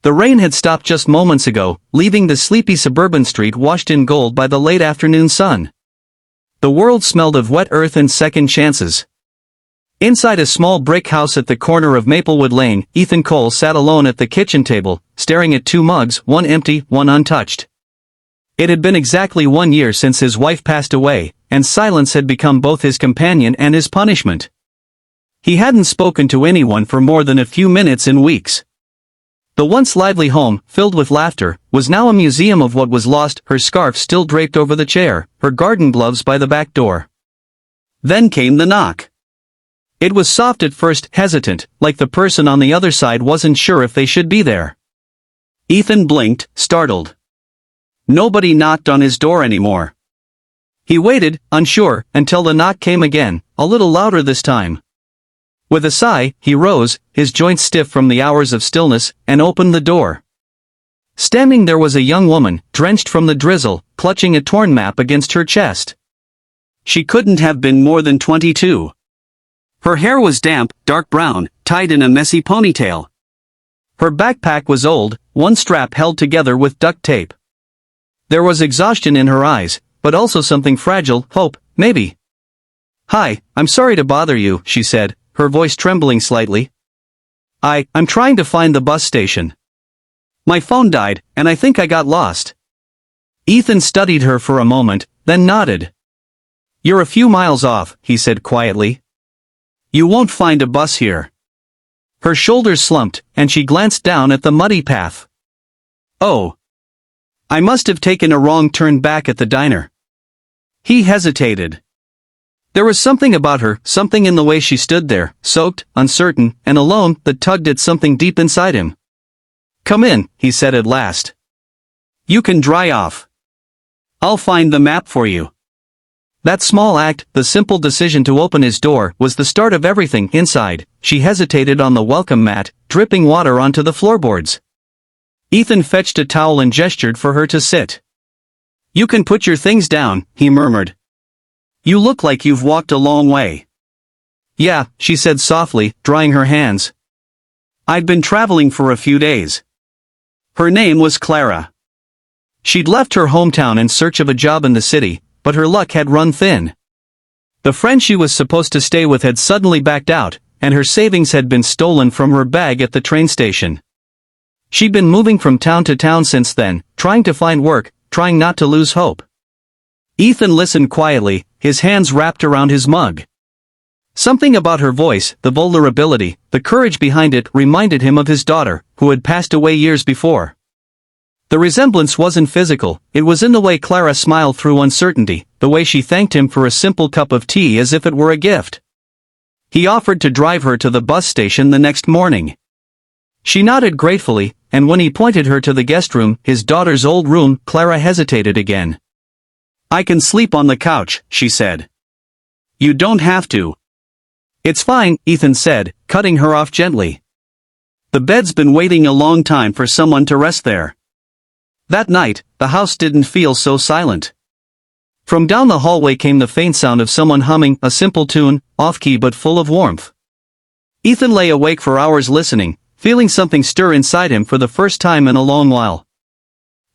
The rain had stopped just moments ago, leaving the sleepy suburban street washed in gold by the late afternoon sun. The world smelled of wet earth and second chances. Inside a small brick house at the corner of Maplewood Lane, Ethan Cole sat alone at the kitchen table, staring at two mugs, one empty, one untouched. It had been exactly 1 year since his wife passed away, and silence had become both his companion and his punishment. He hadn't spoken to anyone for more than a few minutes in weeks. The once lively home, filled with laughter, was now a museum of what was lost, her scarf still draped over the chair, her garden gloves by the back door. Then came the knock. It was soft at first, hesitant, like the person on the other side wasn't sure if they should be there. Ethan blinked, startled. Nobody knocked on his door anymore. He waited, unsure, until the knock came again, a little louder this time. With a sigh, he rose, his joints stiff from the hours of stillness, and opened the door. Standing there was a young woman, drenched from the drizzle, clutching a torn map against her chest. She couldn't have been more than 22. Her hair was damp, dark brown, tied in a messy ponytail. Her backpack was old, one strap held together with duct tape. There was exhaustion in her eyes, but also something fragile, hope, maybe. "Hi, I'm sorry to bother you," she said, her voice trembling slightly. I'm trying to find the bus station. My phone died, and I think I got lost." Ethan studied her for a moment, then nodded. "You're a few miles off," he said quietly. "You won't find a bus here." Her shoulders slumped, and she glanced down at the muddy path. "Oh. I must have taken a wrong turn back at the diner." He hesitated. There was something about her, something in the way she stood there, soaked, uncertain, and alone, that tugged at something deep inside him. "Come in," he said at last. "You can dry off. I'll find the map for you." That small act, the simple decision to open his door, was the start of everything. Inside, she hesitated on the welcome mat, dripping water onto the floorboards. Ethan fetched a towel and gestured for her to sit. "You can put your things down," he murmured. "You look like you've walked a long way." "Yeah," she said softly, drying her hands. "I'd been traveling for a few days." Her name was Clara. She'd left her hometown in search of a job in the city, but her luck had run thin. The friend she was supposed to stay with had suddenly backed out, and her savings had been stolen from her bag at the train station. She'd been moving from town to town since then, trying to find work, trying not to lose hope. Ethan listened quietly, his hands wrapped around his mug. Something about her voice, the vulnerability, the courage behind it, reminded him of his daughter, who had passed away years before. The resemblance wasn't physical, it was in the way Clara smiled through uncertainty, the way she thanked him for a simple cup of tea as if it were a gift. He offered to drive her to the bus station the next morning. She nodded gratefully, and when he pointed her to the guest room, his daughter's old room, Clara hesitated again. "I can sleep on the couch," she said. "You don't have to." "It's fine," Ethan said, cutting her off gently. "The bed's been waiting a long time for someone to rest there." That night, the house didn't feel so silent. From down the hallway came the faint sound of someone humming, a simple tune, off-key but full of warmth. Ethan lay awake for hours listening, feeling something stir inside him for the first time in a long while.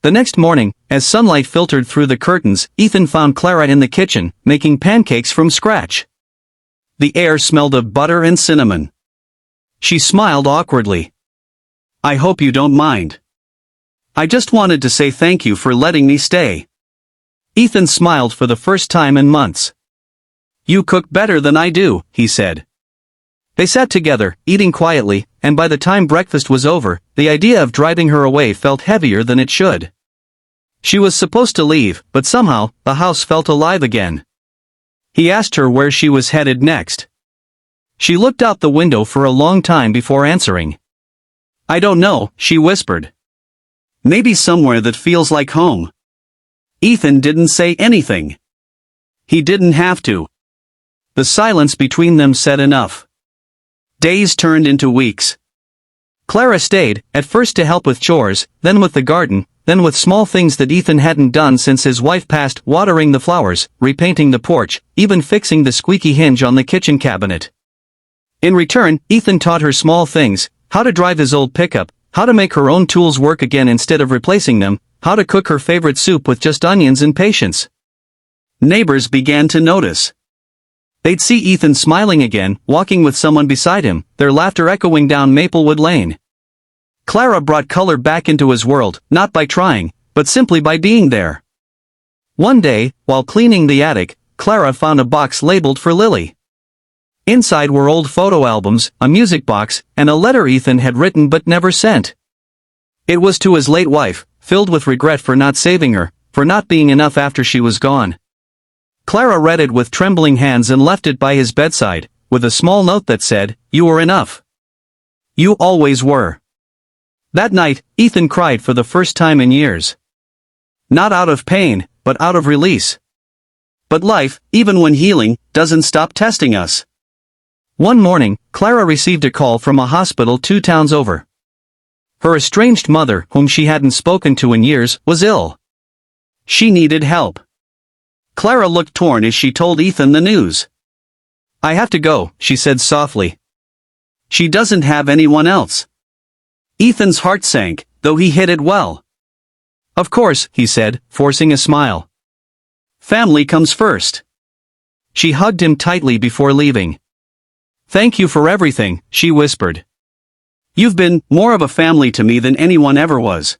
The next morning, as sunlight filtered through the curtains, Ethan found Clara in the kitchen, making pancakes from scratch. The air smelled of butter and cinnamon. She smiled awkwardly. "I hope you don't mind. I just wanted to say thank you for letting me stay." Ethan smiled for the first time in months. "You cook better than I do," he said. They sat together, eating quietly, and by the time breakfast was over, the idea of driving her away felt heavier than it should. She was supposed to leave, but somehow, the house felt alive again. He asked her where she was headed next. She looked out the window for a long time before answering. "I don't know," she whispered. "Maybe somewhere that feels like home." Ethan didn't say anything. He didn't have to. The silence between them said enough. Days turned into weeks. Clara stayed, at first to help with chores, then with the garden, then with small things that Ethan hadn't done since his wife passed, watering the flowers, repainting the porch, even fixing the squeaky hinge on the kitchen cabinet. In return, Ethan taught her small things, how to drive his old pickup, how to make her own tools work again instead of replacing them, how to cook her favorite soup with just onions and patience. Neighbors began to notice. They'd see Ethan smiling again, walking with someone beside him, their laughter echoing down Maplewood Lane. Clara brought color back into his world, not by trying, but simply by being there. One day, while cleaning the attic, Clara found a box labeled for Lily. Inside were old photo albums, a music box, and a letter Ethan had written but never sent. It was to his late wife, filled with regret for not saving her, for not being enough after she was gone. Clara read it with trembling hands and left it by his bedside, with a small note that said, "You were enough. You always were." That night, Ethan cried for the first time in years. Not out of pain, but out of release. But life, even when healing, doesn't stop testing us. One morning, Clara received a call from a hospital 2 towns over. Her estranged mother, whom she hadn't spoken to in years, was ill. She needed help. Clara looked torn as she told Ethan the news. "I have to go," she said softly. "She doesn't have anyone else." Ethan's heart sank, though he hid it well. "Of course," he said, forcing a smile. "Family comes first." She hugged him tightly before leaving. "Thank you for everything," she whispered. "You've been more of a family to me than anyone ever was."